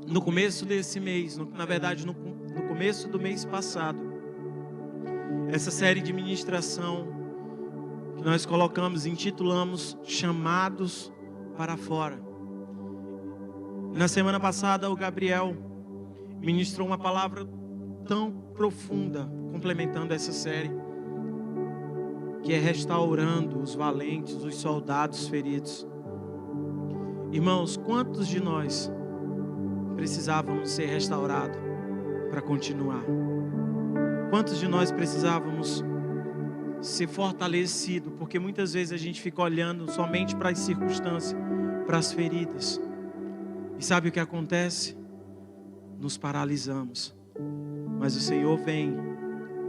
no começo desse mês, na verdade no começo do mês passado, essa série de ministração que nós colocamos, intitulamos Chamados para Fora. Na semana passada o Gabriel ministrou uma palavra tão profunda, complementando essa série, que é restaurando os valentes, os soldados feridos. Irmãos, quantos de nós precisávamos ser restaurados para continuar? Quantos de nós precisávamos ser fortalecidos? Porque muitas vezes a gente fica olhando somente para as circunstâncias, para as feridas. E sabe o que acontece? Nos paralisamos. Mas o Senhor vem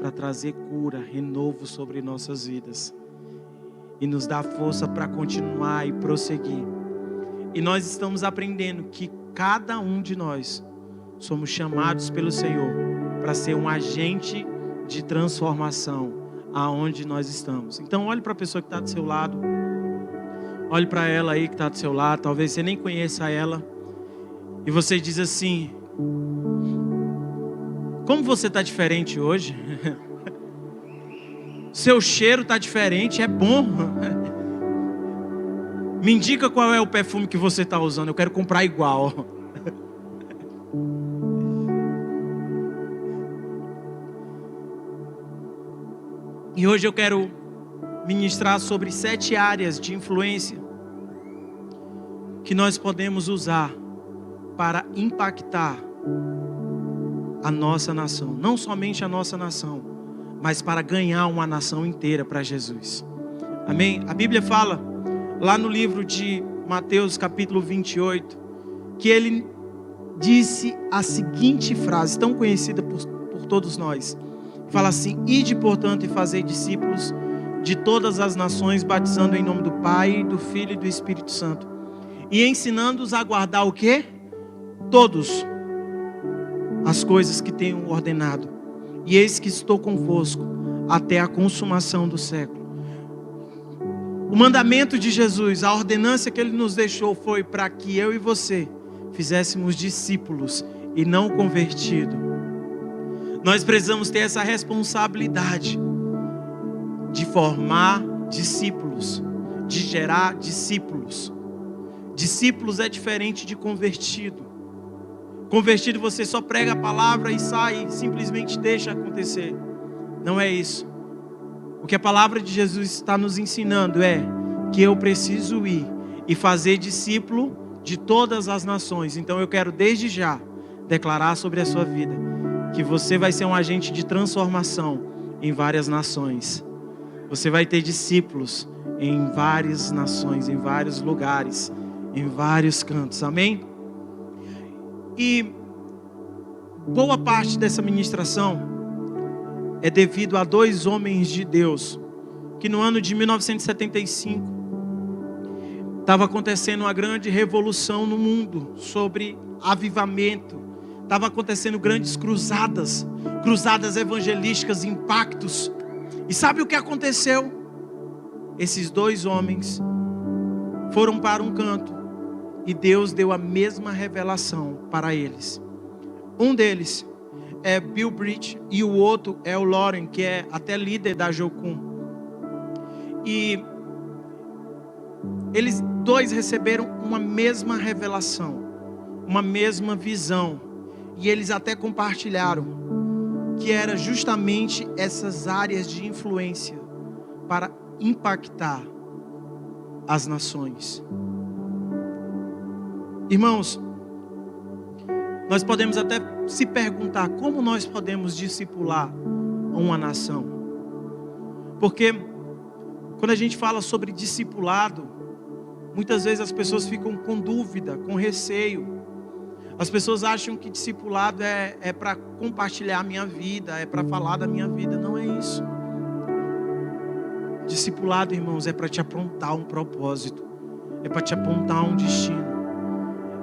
para trazer cura, renovo sobre nossas vidas. E nos dá força para continuar e prosseguir. E nós estamos aprendendo que cada um de nós somos chamados pelo Senhor para ser um agente de transformação aonde nós estamos. Então olhe para a pessoa que está do seu lado. Olhe para ela aí que está do seu lado. Talvez você nem conheça ela. E você diz assim: como você está diferente hoje? Seu cheiro está diferente, é bom. Me indica qual é o perfume que você está usando, eu quero comprar igual. E hoje eu quero ministrar sobre 7 áreas de influência que nós podemos usar para impactar a nossa nação. Não somente a nossa nação, mas para ganhar uma nação inteira para Jesus. Amém? A Bíblia fala, lá no livro de Mateus capítulo 28, que ele disse a seguinte frase, tão conhecida por todos nós. Fala assim: ide, portanto, e fazei discípulos de todas as nações, batizando em nome do Pai, do Filho e do Espírito Santo, e ensinando-os a guardar o quê? Todos as coisas que tenho ordenado. E eis que estou convosco até a consumação do século. O mandamento de Jesus, a ordenança que Ele nos deixou foi para que eu e você fizéssemos discípulos e não convertidos. Nós precisamos ter essa responsabilidade de formar discípulos, de gerar discípulos. Discípulos é diferente de convertido. Convertido você só prega a palavra e sai e simplesmente deixa acontecer. Não é isso. O que a palavra de Jesus está nos ensinando é que eu preciso ir e fazer discípulo de todas as nações. Então eu quero desde já declarar sobre a sua vida que você vai ser um agente de transformação em várias nações. Você vai ter discípulos em várias nações, em vários lugares, em vários cantos. Amém? E boa parte dessa ministração é devido a 2 homens de Deus, que no ano de 1975 estava acontecendo uma grande revolução no mundo sobre avivamento. Estava acontecendo grandes cruzadas evangelísticas, impactos. E sabe o que aconteceu? Esses 2 homens foram para um canto e Deus deu a mesma revelação para eles. Um deles é Bill Bright e o outro é o Lauren, que é até líder da Jocum. E eles 2 receberam uma mesma revelação, uma mesma visão. E eles até compartilharam que era justamente essas áreas de influência para impactar as nações. Irmãos, nós podemos até se perguntar como nós podemos discipular uma nação. Porque quando a gente fala sobre discipulado, muitas vezes as pessoas ficam com dúvida, com receio. As pessoas acham que discipulado é para compartilhar a minha vida, é para falar da minha vida. Não é isso. Discipulado, irmãos, é para te apontar um propósito. É para te apontar um destino.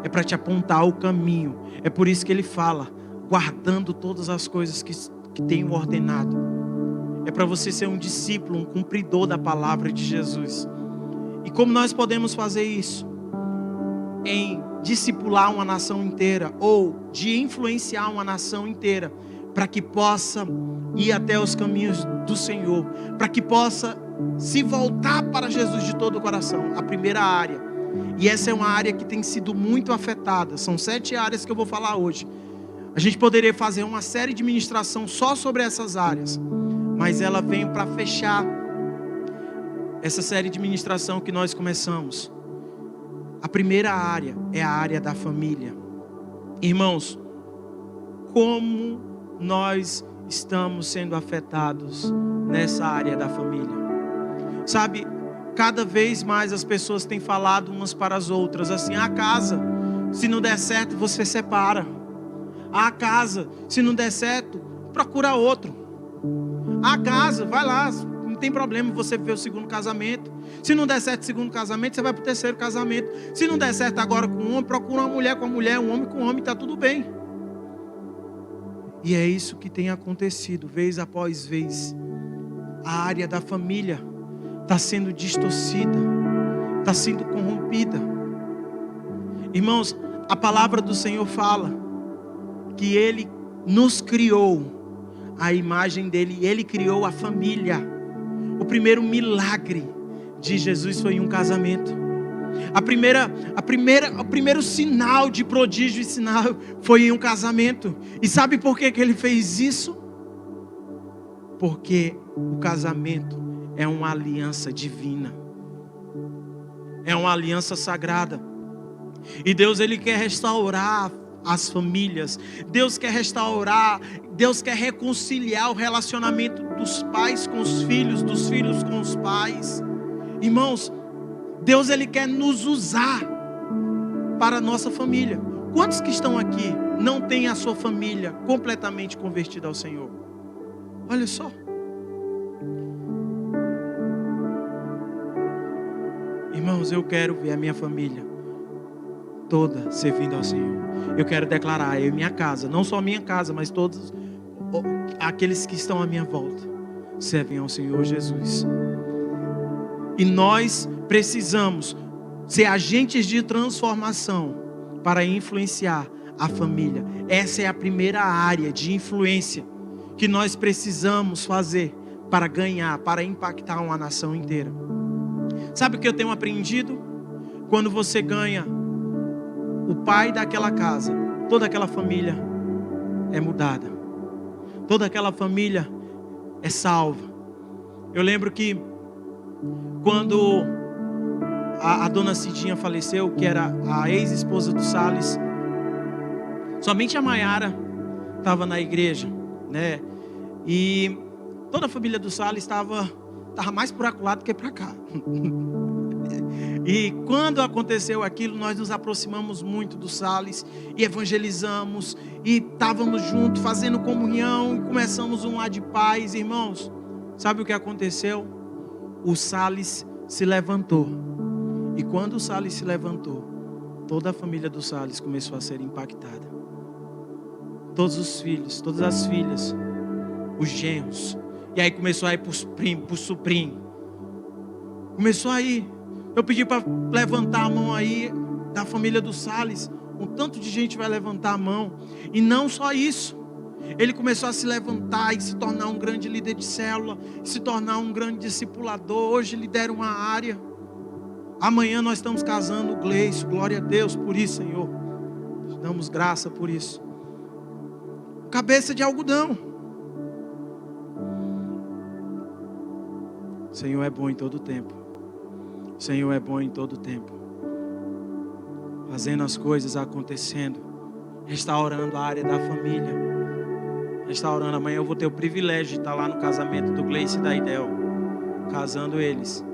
É para te apontar o caminho. É por isso que ele fala, guardando todas as coisas que tenho ordenado. É para você ser um discípulo, um cumpridor da palavra de Jesus. E como nós podemos fazer isso? Em discipular uma nação inteira ou de influenciar uma nação inteira para que possa ir até os caminhos do Senhor, para que possa se voltar para Jesus de todo o coração. A primeira área, e essa é uma área que tem sido muito afetada, são 7 áreas que eu vou falar hoje. A gente poderia fazer uma série de ministração só sobre essas áreas, mas ela vem para fechar essa série de ministração que nós começamos. A primeira área é a área da família. Irmãos, como nós estamos sendo afetados nessa área da família? Sabe, cada vez mais as pessoas têm falado umas para as outras, assim, a casa, se não der certo, você separa. A casa, se não der certo, procura outro. A casa, vai lá, não tem problema você viver o segundo casamento. Se não der certo o segundo casamento, você vai para o terceiro casamento. Se não der certo agora com um homem, procura uma mulher com a mulher, um homem com um homem, está tudo bem. E é isso que tem acontecido, vez após vez. A área da família está sendo distorcida, está sendo corrompida. Irmãos, a palavra do Senhor fala que Ele nos criou a imagem dEle, e Ele criou a família. O primeiro milagre de Jesus foi em um casamento. O primeiro sinal de prodígio e sinal foi em um casamento. E sabe por que Ele fez isso? Porque o casamento é uma aliança divina, é uma aliança sagrada. E Deus, Ele quer restaurar as famílias. Deus quer restaurar, Deus quer reconciliar o relacionamento dos pais com os filhos, dos filhos com os pais. Irmãos, Deus, Ele quer nos usar para a nossa família. Quantos que estão aqui não têm a sua família completamente convertida ao Senhor? Olha só. Irmãos, eu quero ver a minha família toda servindo ao Senhor. Eu quero declarar, eu e minha casa, não só a minha casa, mas todos aqueles que estão à minha volta, servem ao Senhor Jesus. E nós precisamos ser agentes de transformação para influenciar a família. Essa é a primeira área de influência que nós precisamos fazer para ganhar, para impactar uma nação inteira. Sabe o que eu tenho aprendido? Quando você ganha o pai daquela casa, toda aquela família é mudada. Toda aquela família é salva. Eu lembro que quando a dona Cidinha faleceu, que era a ex-esposa do Salles, somente a Maiara estava na igreja, né? E toda a família do Salles estava mais por acolá do que para cá. E quando aconteceu aquilo, nós nos aproximamos muito do Salles e evangelizamos e estávamos juntos fazendo comunhão e começamos um ar de paz. Irmãos, sabe o que aconteceu? O Salles se levantou, e quando o Salles se levantou, toda a família do Salles começou a ser impactada. Todos os filhos, todas as filhas, os genros, e aí começou a ir para os primos, para os sobrinhos. Começou a ir. Eu pedi para levantar a mão aí da família do Salles. Um tanto de gente vai levantar a mão. E não só isso. Ele começou a se levantar e se tornar um grande líder de célula, se tornar um grande discipulador. Hoje lidera uma área. Amanhã nós estamos casando o Gleice. Glória a Deus por isso, Senhor. Damos graça por isso. Cabeça de algodão. O Senhor é bom em todo tempo. O Senhor é bom em todo tempo. Fazendo as coisas acontecendo. Restaurando a área da família. Restaurando. Amanhã eu vou ter o privilégio de estar lá no casamento do Gleice e da Idel. Casando eles.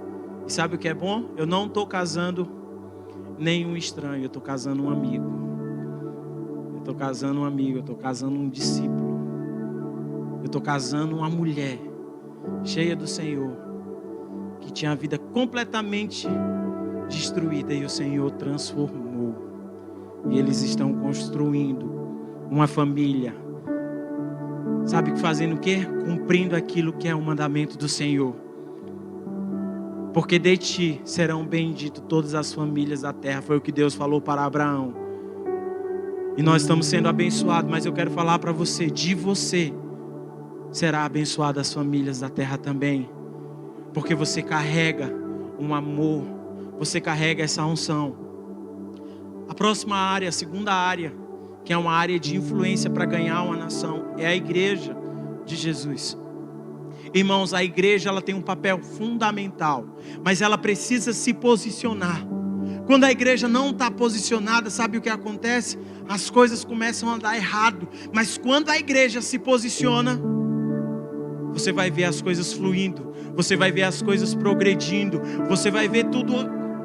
E sabe o que é bom? Eu não estou casando nenhum estranho. Eu estou casando um amigo. Eu estou casando um amigo. Eu estou casando um discípulo. Eu estou casando uma mulher cheia do Senhor, que tinha a vida completamente destruída e o Senhor transformou. E eles estão construindo uma família. Sabe, fazendo o quê? Cumprindo aquilo que é o mandamento do Senhor. porque de ti serão benditas todas as famílias da terra. Foi o que Deus falou para Abraão. E nós estamos sendo abençoados, mas eu quero falar para você, de você será abençoada as famílias da terra também, porque você carrega um amor, você carrega essa unção. A próxima área, a segunda área, que é uma área de influência para ganhar uma nação, é a igreja de Jesus. Irmãos, a igreja ela tem um papel fundamental, mas ela precisa se posicionar. Quando a igreja não está posicionada, sabe o que acontece? As coisas começam a dar errado. Mas quando a igreja se posiciona, você vai ver as coisas fluindo, você vai ver as coisas progredindo, você vai ver tudo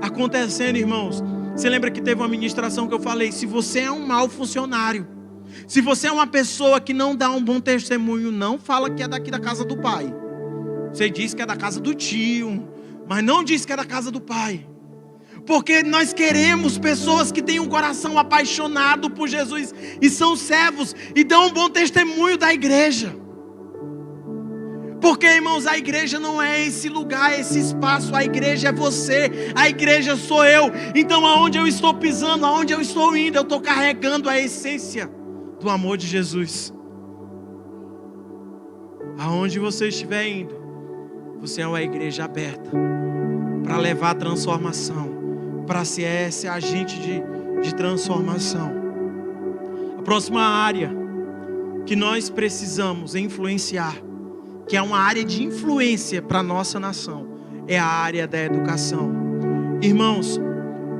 acontecendo, irmãos. Você lembra que teve uma ministração que eu falei, se você é um mau funcionário, se você é uma pessoa que não dá um bom testemunho, não fala que é daqui da casa do pai. Você diz que é da casa do tio, mas não diz que é da casa do pai. Porque nós queremos pessoas que têm um coração apaixonado por Jesus e são servos e dão um bom testemunho da igreja. Porque, irmãos, a igreja não é esse lugar, esse espaço. A igreja é você, a igreja sou eu. Então aonde eu estou pisando, aonde eu estou indo, eu estou carregando a essência do amor de Jesus. Aonde você estiver indo, você é uma igreja aberta para levar a transformação, para ser esse agente de transformação. A próxima área que nós precisamos influenciar, que é uma área de influência para a nossa nação, é a área da educação. Irmãos,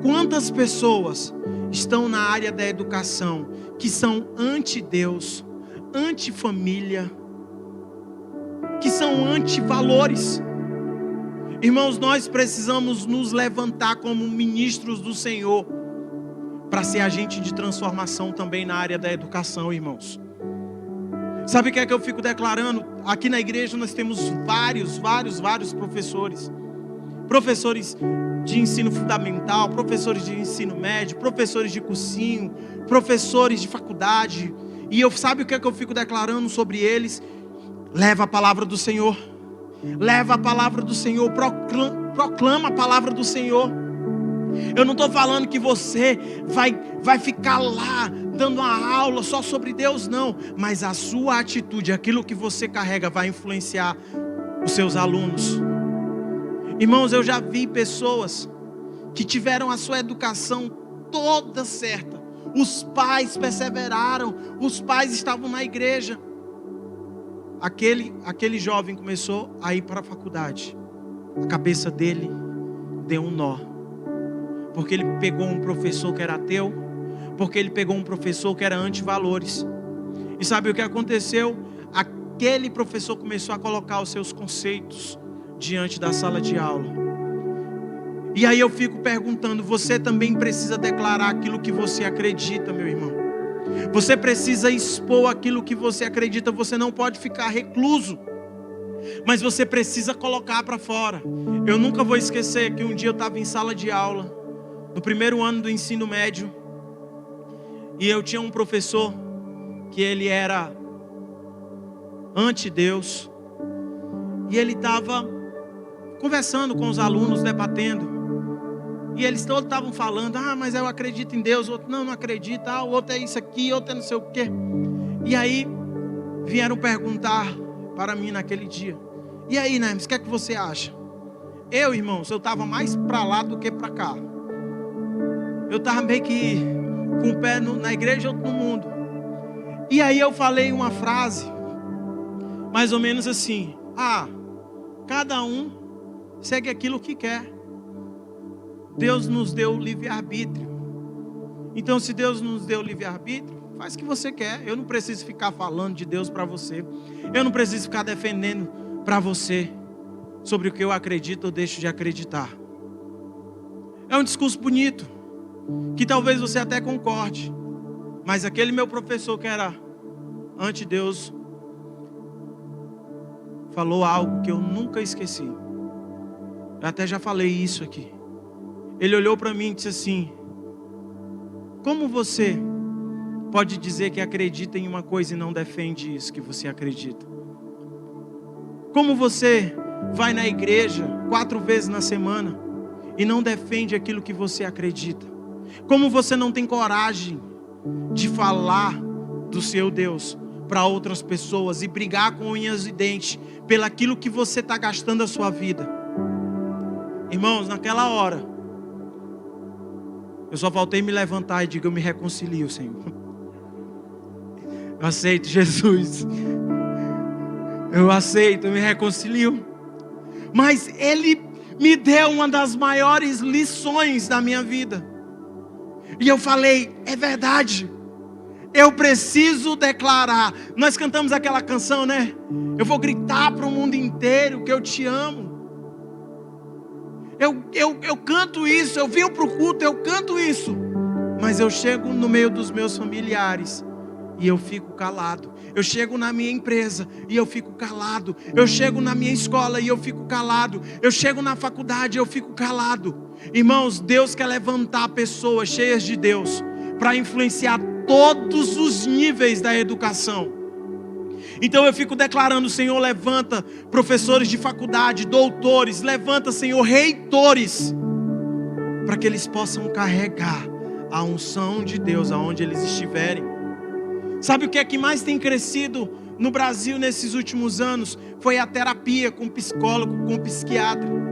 quantas pessoas estão na área da educação que são anti-Deus, anti-família, que são anti-valores? Irmãos, nós precisamos nos levantar como ministros do Senhor para ser agente de transformação também na área da educação, irmãos. Sabe o que é que eu fico declarando? Aqui na igreja nós temos vários professores. Professores de ensino fundamental, professores de ensino médio, professores de cursinho, professores de faculdade. E sabe o que é que eu fico declarando sobre eles? Leva a palavra do Senhor. Leva a palavra do Senhor, proclama a palavra do Senhor. Eu não estou falando que você vai ficar lá dando uma aula só sobre Deus, não. Mas a sua atitude, aquilo que você carrega, vai influenciar os seus alunos. Irmãos, eu já vi pessoas que tiveram a sua educação toda certa. Os pais perseveraram, os pais estavam na igreja. Aquele jovem começou a ir para a faculdade. A cabeça dele deu um nó. Porque ele pegou um professor que era ateu. Porque ele pegou um professor que era anti-valores. E sabe o que aconteceu? Aquele professor começou a colocar os seus conceitos diante da sala de aula. E aí eu fico perguntando, você também precisa declarar aquilo que você acredita, meu irmão. Você precisa expor aquilo que você acredita. Você não pode ficar recluso, mas você precisa colocar para fora. Eu nunca vou esquecer que um dia eu estava em sala de aula, no primeiro ano do ensino médio, e eu tinha um professor que ele era anti-Deus, e ele estava conversando com os alunos, debatendo. E eles todos estavam falando, mas eu acredito em Deus, outro não acredita, o outro é isso aqui, outro é não sei o quê. E aí, vieram perguntar para mim naquele dia, e aí, Nemes, o que é que você acha? Eu, irmãos, eu estava mais para lá do que para cá. Eu estava meio que com o pé na igreja, outro no mundo. E aí eu falei uma frase, mais ou menos assim, cada um segue aquilo que quer. Deus nos deu livre-arbítrio. Então, se Deus nos deu livre-arbítrio, faz o que você quer. Eu não preciso ficar falando de Deus para você. Eu não preciso ficar defendendo para você sobre o que eu acredito ou deixo de acreditar. É um discurso bonito, que talvez você até concorde. Mas aquele meu professor que era anti-Deus falou algo que eu nunca esqueci. Eu até já falei isso aqui. Ele olhou para mim e disse assim: como você pode dizer que acredita em uma coisa e não defende isso que você acredita? Como você vai na igreja 4 vezes na semana e não defende aquilo que você acredita? Como você não tem coragem de falar do seu Deus para outras pessoas e brigar com unhas e dentes pelaquilo que você está gastando a sua vida? Irmãos, naquela hora, eu só faltei me levantar e digo: eu me reconcilio, Senhor. Eu aceito Jesus. Eu aceito, eu me reconcilio. Mas Ele me deu uma das maiores lições da minha vida. E eu falei: é verdade. Eu preciso declarar. Nós cantamos aquela canção, né? Eu vou gritar para o mundo inteiro que eu te amo. Eu canto isso, eu venho para o culto, eu canto isso. Mas eu chego no meio dos meus familiares e eu fico calado. Eu chego na minha empresa e eu fico calado. Eu chego na minha escola e eu fico calado. Eu chego na faculdade e eu fico calado. Irmãos, Deus quer levantar pessoas cheias de Deus para influenciar todos os níveis da educação. Então eu fico declarando: Senhor, levanta professores de faculdade, doutores, levanta, Senhor, reitores, para que eles possam carregar a unção de Deus aonde eles estiverem. Sabe o que é que mais tem crescido no Brasil nesses últimos anos? Foi a terapia com psicólogo, com psiquiatra.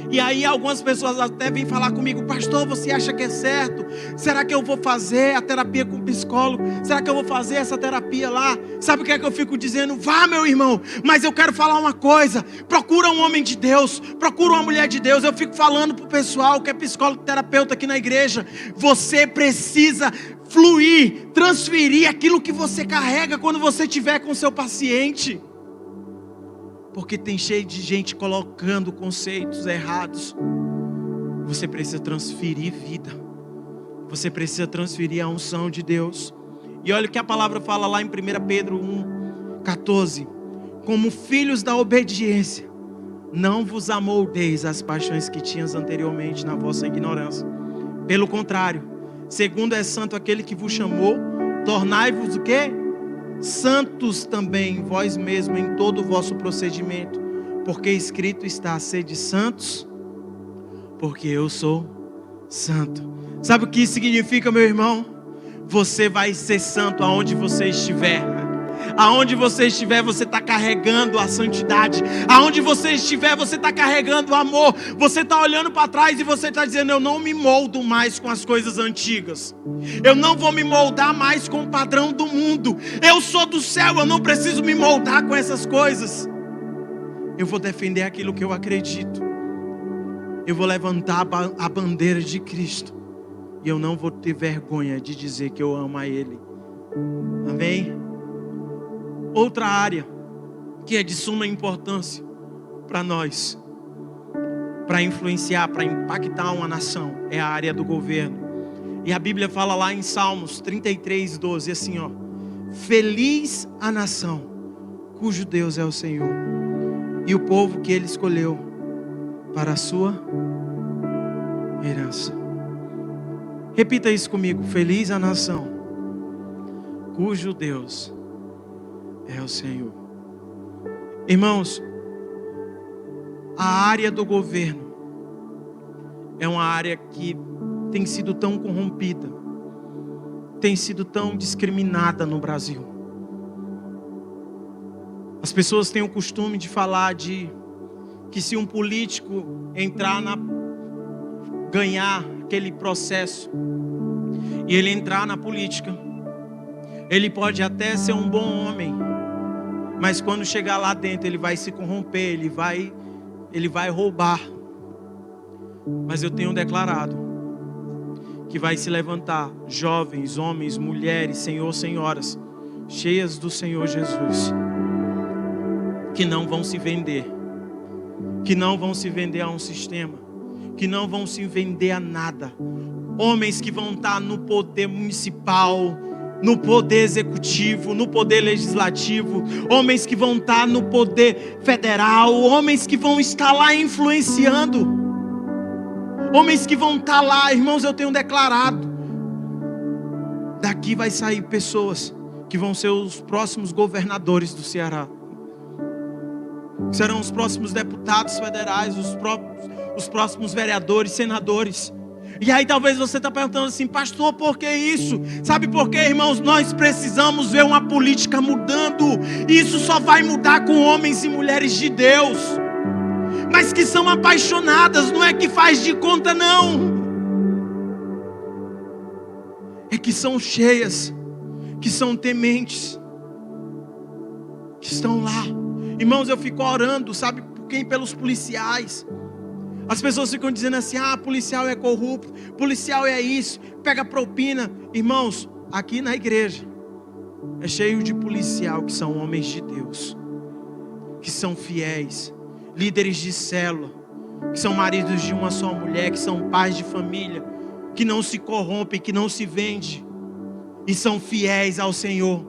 E aí algumas pessoas até vêm falar comigo: pastor, você acha que é certo? Será que eu vou fazer a terapia com psicólogo? Será que eu vou fazer essa terapia lá? Sabe o que é que eu fico dizendo? Vá, meu irmão, mas eu quero falar uma coisa: procura um homem de Deus, procura uma mulher de Deus. Eu fico falando pro pessoal que é psicólogo, terapeuta aqui na igreja: você precisa fluir, transferir aquilo que você carrega quando você estiver com o seu paciente. Porque tem cheio de gente colocando conceitos errados. Você precisa transferir vida. Você precisa transferir a unção de Deus. E olha o que a palavra fala lá em 1 Pedro 1,14. Como filhos da obediência, não vos amoldeis às paixões que tinhas anteriormente na vossa ignorância. Pelo contrário, segundo é santo aquele que vos chamou, tornai-vos o quê? Santos também vós mesmos em todo o vosso procedimento, porque escrito está: sede santos, porque eu sou santo. Sabe o que isso significa, meu irmão? Você vai ser santo aonde você estiver. Aonde você estiver, você está carregando a santidade. Aonde você estiver, você está carregando o amor. Você está olhando para trás e você está dizendo: eu não me moldo mais com as coisas antigas. Eu não vou me moldar mais com o padrão do mundo. Eu sou do céu, eu não preciso me moldar com essas coisas. Eu vou defender aquilo que eu acredito. Eu vou levantar a bandeira de Cristo. E eu não vou ter vergonha de dizer que eu amo a Ele. Amém? Outra área que é de suma importância para nós, para influenciar, para impactar uma nação, é a área do governo. E a Bíblia fala lá em Salmos 33:12, assim, ó: feliz a nação cujo Deus é o Senhor, e o povo que Ele escolheu para a sua herança. Repita isso comigo: feliz a nação cujo Deus é o Senhor. Irmãos, a área do governo é uma área que tem sido tão corrompida, tem sido tão discriminada no Brasil. As pessoas têm o costume de falar que se um político ganhar aquele processo e ele entrar na política, ele pode até ser um bom homem, mas quando chegar lá dentro ele vai se corromper, ele vai roubar. Mas eu tenho declarado que vai se levantar jovens, homens, mulheres, senhor, senhoras, cheias do Senhor Jesus, que não vão se vender, que não vão se vender a um sistema, que não vão se vender a nada. Homens que vão estar no poder municipal, no poder executivo, no poder legislativo, homens que vão estar no poder federal, homens que vão estar lá influenciando, homens que vão estar lá. Irmãos, eu tenho declarado, daqui vai sair pessoas que vão ser os próximos governadores do Ceará. serão os próximos deputados federais, os próximos vereadores, senadores. E aí talvez você está perguntando assim, pastor, por que isso? Sabe por quê, irmãos? Nós precisamos ver uma política mudando. Isso só vai mudar com homens e mulheres de Deus, mas que são apaixonadas, não é que faz de conta, não. É que são cheias, que são tementes, que estão lá. Irmãos, eu fico orando, sabe por quem? Pelos policiais. As pessoas ficam dizendo assim, policial é corrupto, policial é isso, pega propina. Irmãos, aqui na igreja é cheio de policial que são homens de Deus, que são fiéis, líderes de célula, que são maridos de uma só mulher, que são pais de família, que não se corrompem, que não se vendem, e são fiéis ao Senhor.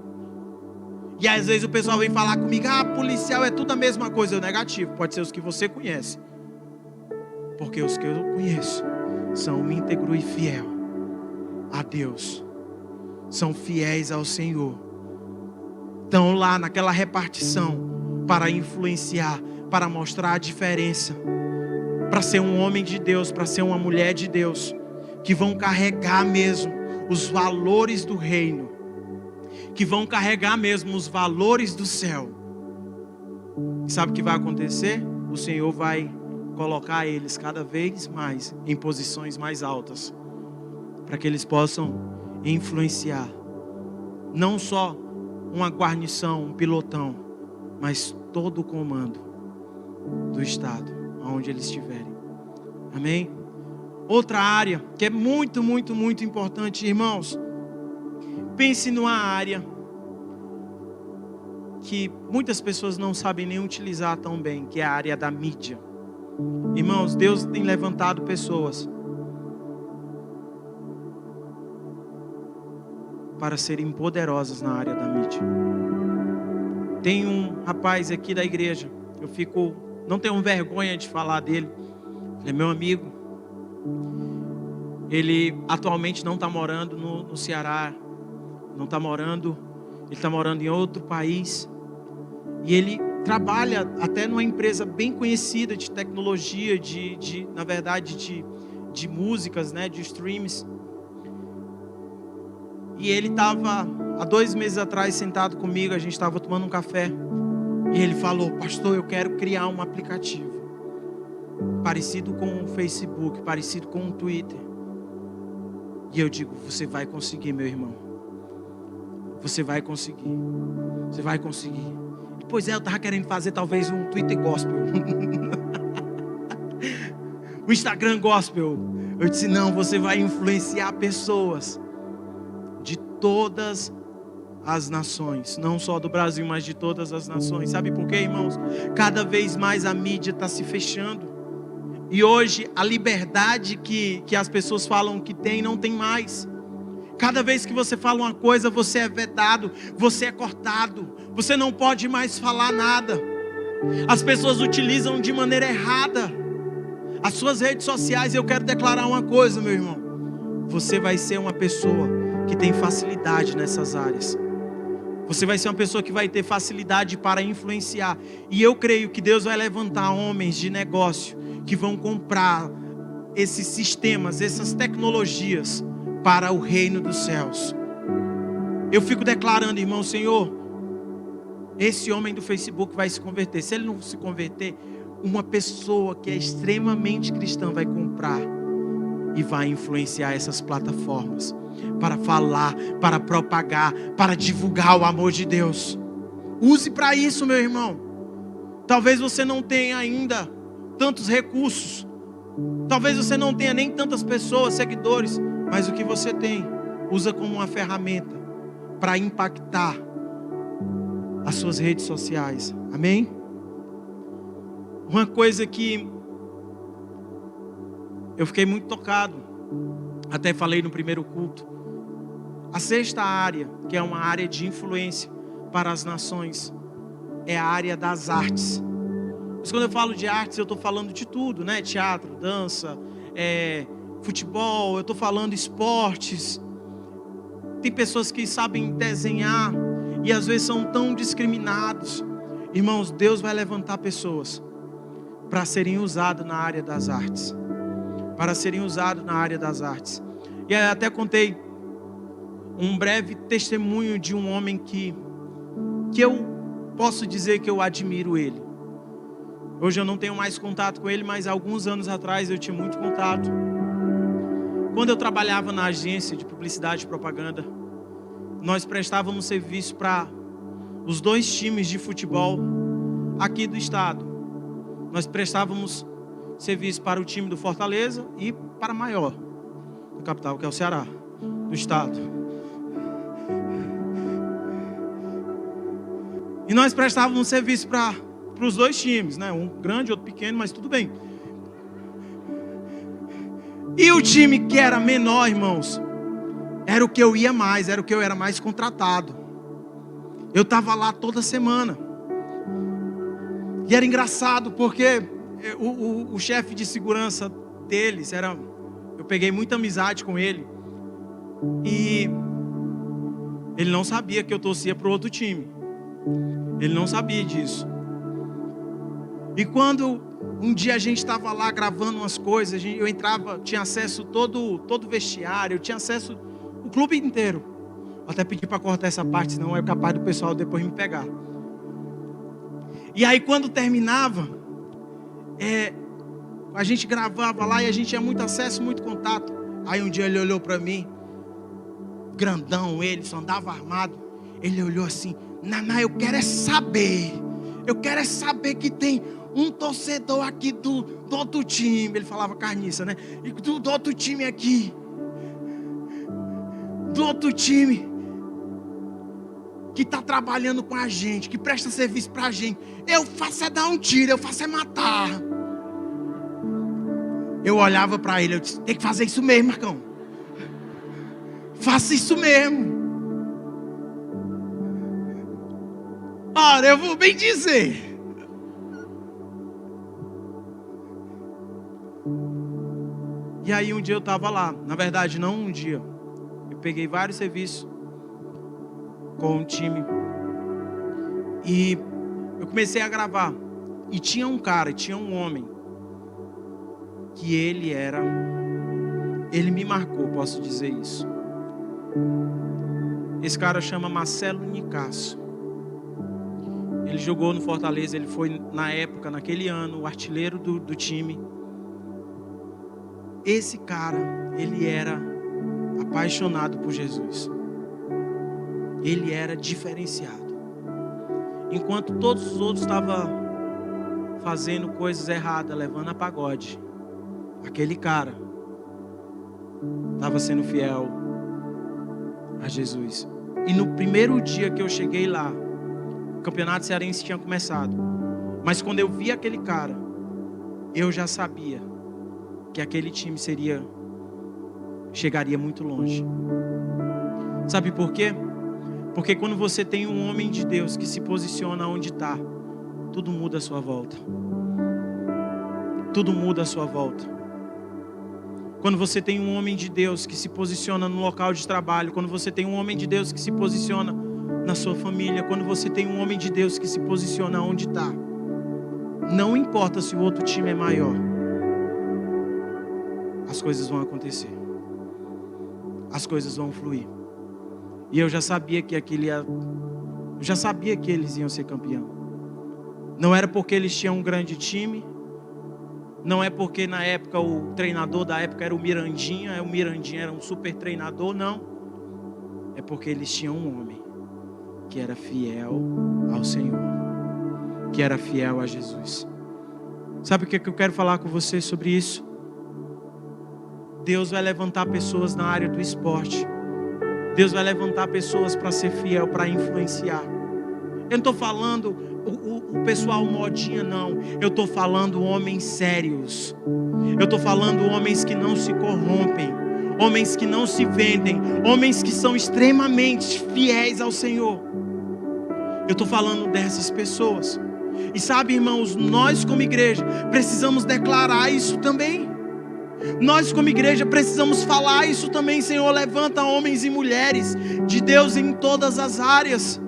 E às vezes o pessoal vem falar comigo, policial é tudo a mesma coisa. Negativo, pode ser os que você conhece, porque os que eu conheço são íntegro e fiel a Deus, são fiéis ao Senhor, estão lá naquela repartição para influenciar, para mostrar a diferença, para ser um homem de Deus, para ser uma mulher de Deus, que vão carregar mesmo os valores do reino, que vão carregar mesmo os valores do céu. E sabe o que vai acontecer? O Senhor vai colocar eles cada vez mais em posições mais altas, para que eles possam influenciar não só uma guarnição, um pilotão, mas todo o comando do estado, aonde eles estiverem. Amém? Outra área que é muito, muito, muito importante, irmãos. Pense numa área que muitas pessoas não sabem nem utilizar tão bem, que é a área da mídia. Irmãos, Deus tem levantado pessoas para serem poderosas na área da mídia. Tem um rapaz aqui da igreja, não tenho vergonha de falar dele, ele é meu amigo. Ele atualmente não está morando no Ceará, ele está morando em outro país, e ele trabalha até numa empresa bem conhecida de tecnologia, na verdade de músicas, né, de streams. E ele estava há 2 meses atrás sentado comigo, a gente estava tomando um café, e ele falou, pastor, eu quero criar um aplicativo parecido com o Facebook, parecido com o Twitter. E eu digo, você vai conseguir, meu irmão. Você vai conseguir. Você vai conseguir. Pois é, eu estava querendo fazer talvez um Twitter gospel. O Instagram gospel. Eu disse, não, você vai influenciar pessoas de todas as nações. Não só do Brasil, mas de todas as nações. Sabe por quê, irmãos? Cada vez mais a mídia está se fechando. E hoje a liberdade que as pessoas falam que tem, não tem mais. Cada vez que você fala uma coisa, você é vedado, você é cortado, você não pode mais falar nada. As pessoas utilizam de maneira errada as suas redes sociais. Eu quero declarar uma coisa, meu irmão. Você vai ser uma pessoa que tem facilidade nessas áreas. Você vai ser uma pessoa que vai ter facilidade para influenciar. E eu creio que Deus vai levantar homens de negócio que vão comprar esses sistemas, essas tecnologias para o reino dos céus. Eu fico declarando, irmão, Senhor, esse homem do Facebook vai se converter. Se ele não se converter, uma pessoa que é extremamente cristã vai comprar e vai influenciar essas plataformas para falar, para propagar, para divulgar o amor de Deus. Use para isso, meu irmão. Talvez você não tenha ainda tantos recursos, talvez você não tenha nem tantas pessoas, seguidores, mas o que você tem, usa como uma ferramenta para impactar as suas redes sociais. Amém? Uma coisa que eu fiquei muito tocado, até falei no primeiro culto, a sexta área, que é uma área de influência para as nações, é a área das artes. Mas quando eu falo de artes, eu estou falando de tudo, né? Teatro, dança, futebol, eu estou falando esportes. Tem pessoas que sabem desenhar e às vezes são tão discriminados. Irmãos, Deus vai levantar pessoas para serem usadas na área das artes. Para serem usados na área das artes. E aí até contei um breve testemunho de um homem que eu posso dizer que eu admiro ele. Hoje eu não tenho mais contato com ele, mas alguns anos atrás eu tinha muito contato. Quando eu trabalhava na agência de publicidade e propaganda, nós prestávamos serviço para os 2 times de futebol aqui do estado. Nós prestávamos serviço para o time do Fortaleza e para a maior, da capital, que é o Ceará, do estado. E nós prestávamos serviço para os 2 times, né? Um grande, outro pequeno, mas tudo bem. E o time que era menor, irmãos, era o que eu ia mais, era o que eu era mais contratado. Eu estava lá toda semana. E era engraçado porque o chefe de segurança deles eu peguei muita amizade com ele. E ele não sabia que eu torcia para o outro time. Ele não sabia disso. E quando um dia a gente estava lá gravando umas coisas, eu entrava, tinha acesso todo o vestiário, eu tinha acesso o clube inteiro. Vou até pedir para cortar essa parte, senão é capaz do pessoal depois me pegar. E aí quando terminava, a gente gravava lá e a gente tinha muito acesso, muito contato. Aí um dia ele olhou para mim, grandão ele, só andava armado. Ele olhou assim: Naná, eu quero é saber que tem um torcedor aqui do outro time. Ele falava carniça, né? E do outro time aqui, do outro time, que está trabalhando com a gente, que presta serviço para a gente. Eu faço é dar um tiro, eu faço é matar. Eu olhava para ele, eu disse: tem que fazer isso mesmo, Marcão. Faça isso mesmo. Ora, eu vou bem dizer. E aí um dia eu estava lá. Na verdade, não um dia. Eu peguei vários serviços com um time. E eu comecei a gravar. E tinha um homem, que ele me marcou, posso dizer isso. Esse cara chama Marcelo Nicasso. Ele jogou no Fortaleza, ele foi na época, naquele ano, o artilheiro do time. Esse cara, ele era apaixonado por Jesus. Ele era diferenciado. Enquanto todos os outros estavam fazendo coisas erradas, levando a pagode, aquele cara estava sendo fiel a Jesus. E no primeiro dia que eu cheguei lá, o campeonato cearense tinha começado. Mas quando eu vi aquele cara, eu já sabia que aquele time chegaria muito longe. Sabe por quê? Porque quando você tem um homem de Deus que se posiciona onde está, tudo muda à sua volta. Tudo muda à sua volta. Quando você tem um homem de Deus que se posiciona no local de trabalho, quando você tem um homem de Deus que se posiciona na sua família, quando você tem um homem de Deus que se posiciona onde está, não importa se o outro time é maior, as coisas vão acontecer. As coisas vão fluir. E eu já sabia que eles iam ser campeão. Não era porque eles tinham um grande time, não é porque na época o treinador da época era o Mirandinha era um super treinador, não. É porque eles tinham um homem que era fiel ao Senhor, que era fiel a Jesus. Sabe o que eu quero falar com você sobre isso? Deus vai levantar pessoas na área do esporte. Deus vai levantar pessoas para ser fiel, para influenciar. Eu não estou falando o pessoal modinha, não. Eu estou falando homens sérios. Eu estou falando homens que não se corrompem, homens que não se vendem, homens que são extremamente fiéis ao Senhor. Eu estou falando dessas pessoas. E sabe, irmãos, nós como igreja precisamos declarar isso também. Nós como igreja precisamos falar isso também. Senhor, levanta homens e mulheres de Deus em todas as áreas.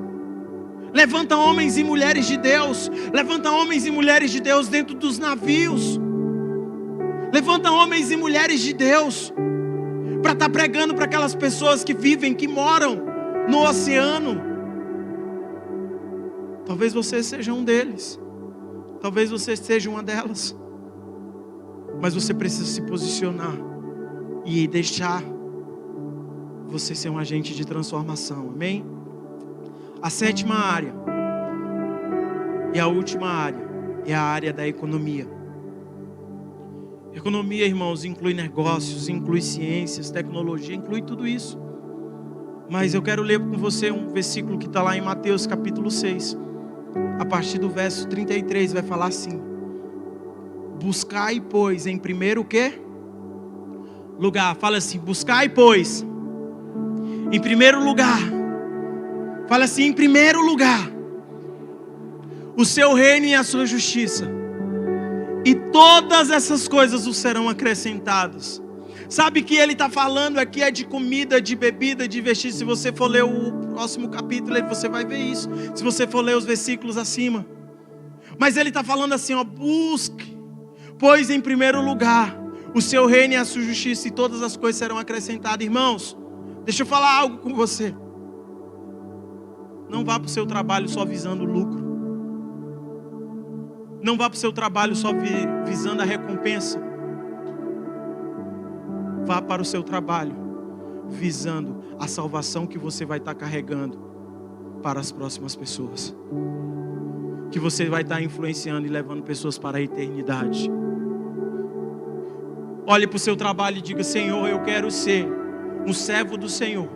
Levanta homens e mulheres de Deus. Levanta homens e mulheres de Deus dentro dos navios. Levanta homens e mulheres de Deus para estar pregando para aquelas pessoas que vivem, que moram no oceano. Talvez você seja um deles. Talvez você seja uma delas. Mas você precisa se posicionar e deixar você ser um agente de transformação. Amém? A sétima área e a última área é a área da economia. Economia, irmãos, inclui negócios, inclui ciências, tecnologia, inclui tudo isso. Mas eu quero ler com você um versículo que está lá em Mateus capítulo 6. A partir do verso 33 vai falar assim: buscai, pois, em primeiro o quê? Lugar. Fala assim: buscai, pois, em primeiro lugar. Fala assim: em primeiro lugar, o seu reino e a sua justiça, e todas essas coisas os serão acrescentadas. Sabe que ele está falando aqui é de comida, de bebida, de vestir. Se você for ler o próximo capítulo, você vai ver isso. Se você for ler os versículos acima. Mas ele está falando assim, ó: busque, pois em primeiro lugar o seu reino e a sua justiça, e todas as coisas serão acrescentadas. Irmãos, deixa eu falar algo com você. Não vá para o seu trabalho só visando lucro. Não vá para o seu trabalho só visando a recompensa. Vá para o seu trabalho visando a salvação que você vai estar carregando para as próximas pessoas. Que você vai estar influenciando e levando pessoas para a eternidade. Olhe para o seu trabalho e diga: Senhor, eu quero ser um servo do Senhor.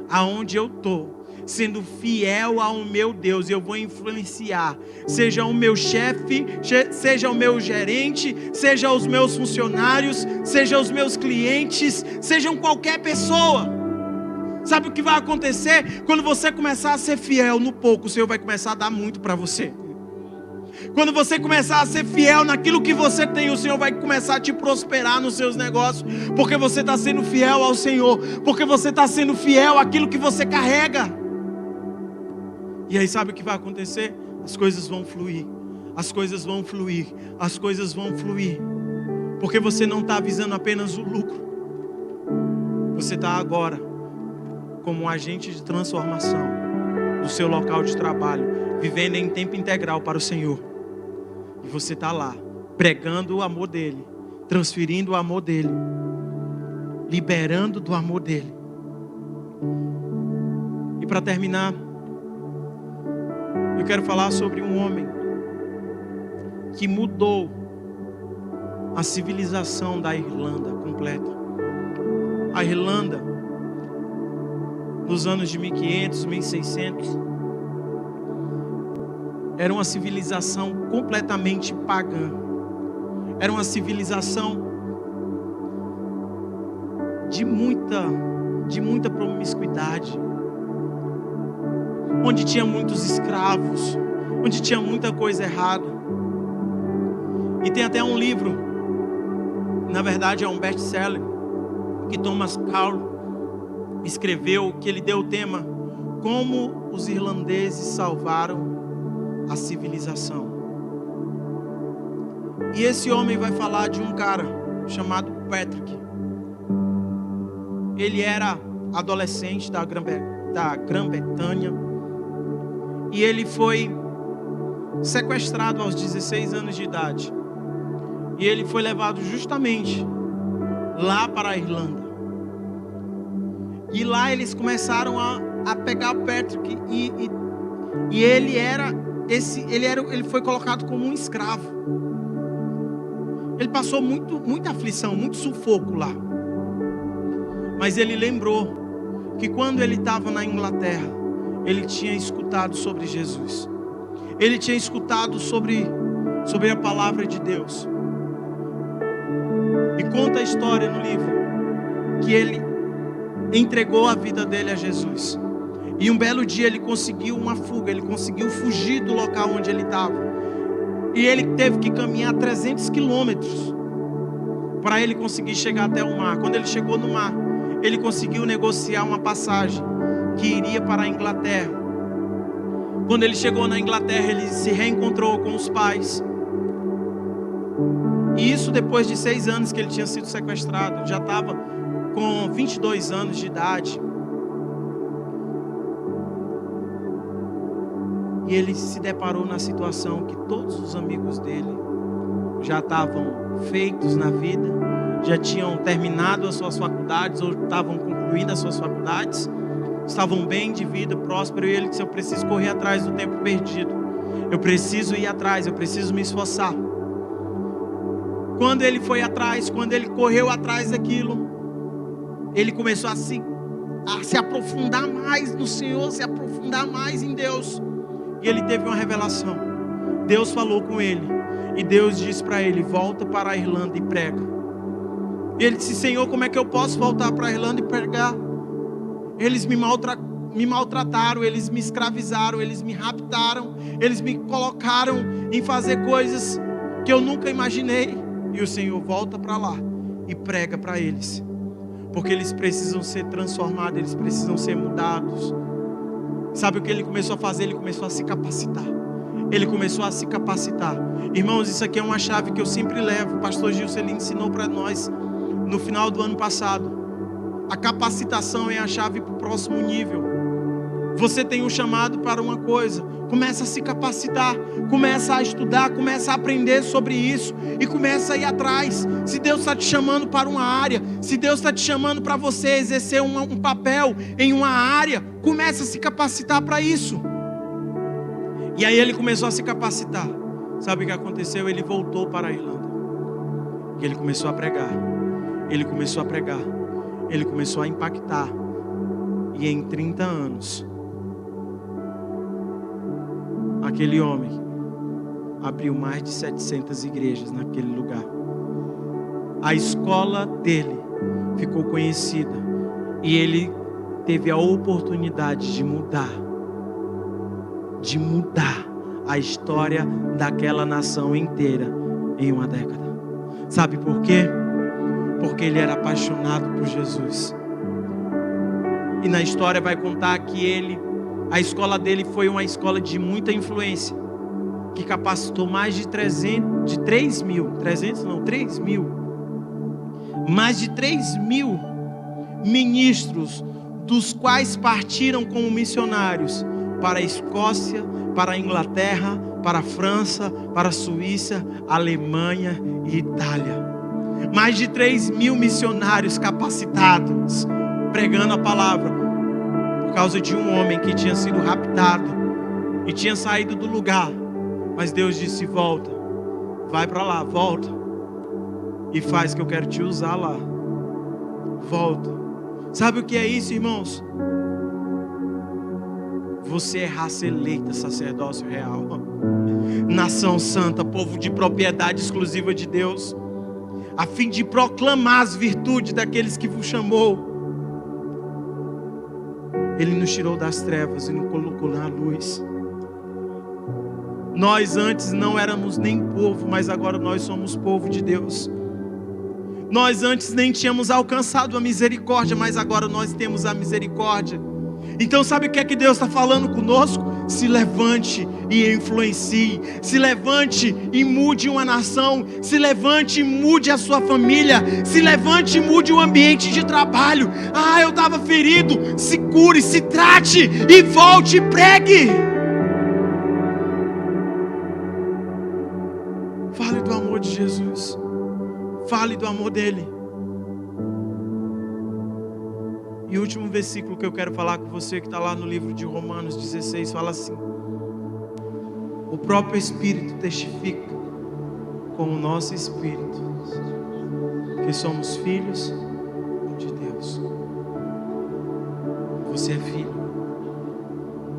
Aonde eu estou, sendo fiel ao meu Deus, eu vou influenciar. Seja o meu chefe, seja o meu gerente, seja os meus funcionários, seja os meus clientes, sejam qualquer pessoa. Sabe o que vai acontecer? Quando você começar a ser fiel no pouco, o Senhor vai começar a dar muito para você. Quando você começar a ser fiel naquilo que você tem, o Senhor vai começar a te prosperar nos seus negócios, porque você está sendo fiel ao Senhor, porque você está sendo fiel àquilo que você carrega. E aí sabe o que vai acontecer? As coisas vão fluir, as coisas vão fluir, as coisas vão fluir, porque você não está visando apenas o lucro, você está agora como um agente de transformação do seu local de trabalho, vivendo em tempo integral para o Senhor. E você está lá, pregando o amor dEle, transferindo o amor dEle, liberando do amor dEle. E para terminar, eu quero falar sobre um homem que mudou a civilização da Irlanda completa. A Irlanda, nos anos de 1500, 1600, era uma civilização completamente pagã. Era uma civilização de muita promiscuidade, onde tinha muitos escravos, onde tinha muita coisa errada. E tem até um livro, na verdade é um best-seller, que Thomas Carlyle escreveu, que ele deu o tema: Como os irlandeses salvaram a civilização. E esse homem vai falar de um cara chamado Patrick. Ele era adolescente da Grã-Bretanha, e ele foi sequestrado aos 16 anos de idade, e ele foi levado justamente lá para a Irlanda. E lá eles começaram a pegar o Patrick, e ele foi colocado como um escravo. Ele passou muita aflição, muito sufoco lá. Mas ele lembrou que quando ele estava na Inglaterra, ele tinha escutado sobre Jesus. Ele tinha escutado sobre a palavra de Deus. E conta a história no livro que ele entregou a vida dele a Jesus. E um belo dia ele conseguiu uma fuga, ele conseguiu fugir do local onde ele estava. E ele teve que caminhar 300 quilômetros para ele conseguir chegar até o mar. Quando ele chegou no mar, ele conseguiu negociar uma passagem que iria para a Inglaterra. Quando ele chegou na Inglaterra, ele se reencontrou com os pais. E isso depois de 6 anos que ele tinha sido sequestrado. Já estava com 22 anos de idade. E ele se deparou na situação que todos os amigos dele já estavam feitos na vida, já tinham terminado as suas faculdades ou estavam concluindo as suas faculdades, estavam bem de vida, próspero. E ele disse: eu preciso correr atrás do tempo perdido, eu preciso ir atrás, eu preciso me esforçar. Quando ele foi atrás, quando ele correu atrás daquilo, ele começou a se aprofundar mais no Senhor, se aprofundar mais em Deus. E ele teve uma revelação. Deus falou com ele, e Deus disse para ele: volta para a Irlanda e prega. E ele disse: Senhor, como é que eu posso voltar para a Irlanda e pregar? Eles me maltrataram, eles me escravizaram, eles me raptaram, eles me colocaram em fazer coisas que eu nunca imaginei. E o Senhor: volta para lá e prega para eles, porque eles precisam ser transformados, eles precisam ser mudados. Sabe o que ele começou a fazer? Ele começou a se capacitar. Ele começou a se capacitar. Irmãos, isso aqui é uma chave que eu sempre levo. O pastor Gilson, ele ensinou para nós no final do ano passado. A capacitação é a chave para o próximo nível. Você tem um chamado para uma coisa, começa a se capacitar, começa a estudar, começa a aprender sobre isso e começa a ir atrás. Se Deus está te chamando para uma área, se Deus está te chamando para você exercer um papel em uma área, começa a se capacitar para isso. E aí ele começou a se capacitar. Sabe o que aconteceu? Ele voltou para a Irlanda e ele começou a pregar. Ele começou a pregar, ele começou a impactar. E em 30 anos, aquele homem abriu mais de 700 igrejas naquele lugar. A escola dele ficou conhecida e ele teve a oportunidade de mudar a história daquela nação inteira em uma década. Sabe por quê? Porque ele era apaixonado por Jesus. E na história vai contar que a escola dele foi uma escola de muita influência, que capacitou mais de 3 mil, mais de 3 mil ministros, dos quais partiram como missionários para a Escócia, para a Inglaterra, para a França, para a Suíça, Alemanha e Itália. Mais de 3 mil missionários capacitados, pregando a palavra, por causa de um homem que tinha sido raptado e tinha saído do lugar. Mas Deus disse: volta, vai para lá, volta e faz que eu quero te usar lá. Volta. Sabe o que é isso, irmãos? Você é raça eleita, sacerdócio real, nação santa, povo de propriedade exclusiva de Deus, a fim de proclamar as virtudes daqueles que vos chamou. Ele nos tirou das trevas e nos colocou na luz. Nós antes não éramos nem povo, mas agora nós somos povo de Deus. Nós antes nem tínhamos alcançado a misericórdia, mas agora nós temos a misericórdia. Então sabe o que é que Deus está falando conosco? Se levante e influencie. Se levante e mude uma nação. Se levante e mude a sua família. Se levante e mude o ambiente de trabalho. Ah, eu estava ferido. Se cure, se trate e volte e pregue. Fale do amor de Jesus. Fale do amor dele. E o último versículo que eu quero falar com você, que está lá no livro de Romanos 16, fala assim: o próprio Espírito testifica com o nosso Espírito que somos filhos de Deus. Você é filho,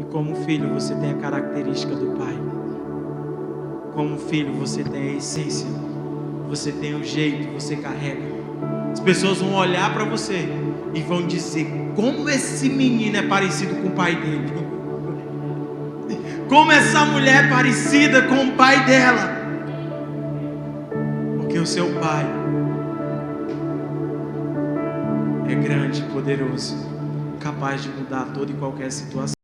e como filho você tem a característica do Pai. Como filho você tem a essência, você tem o jeito, você carrega. As pessoas vão olhar para você e vão dizer: como esse menino é parecido com o pai dele, como essa mulher é parecida com o pai dela. Porque o seu pai é grande, poderoso, capaz de mudar toda e qualquer situação.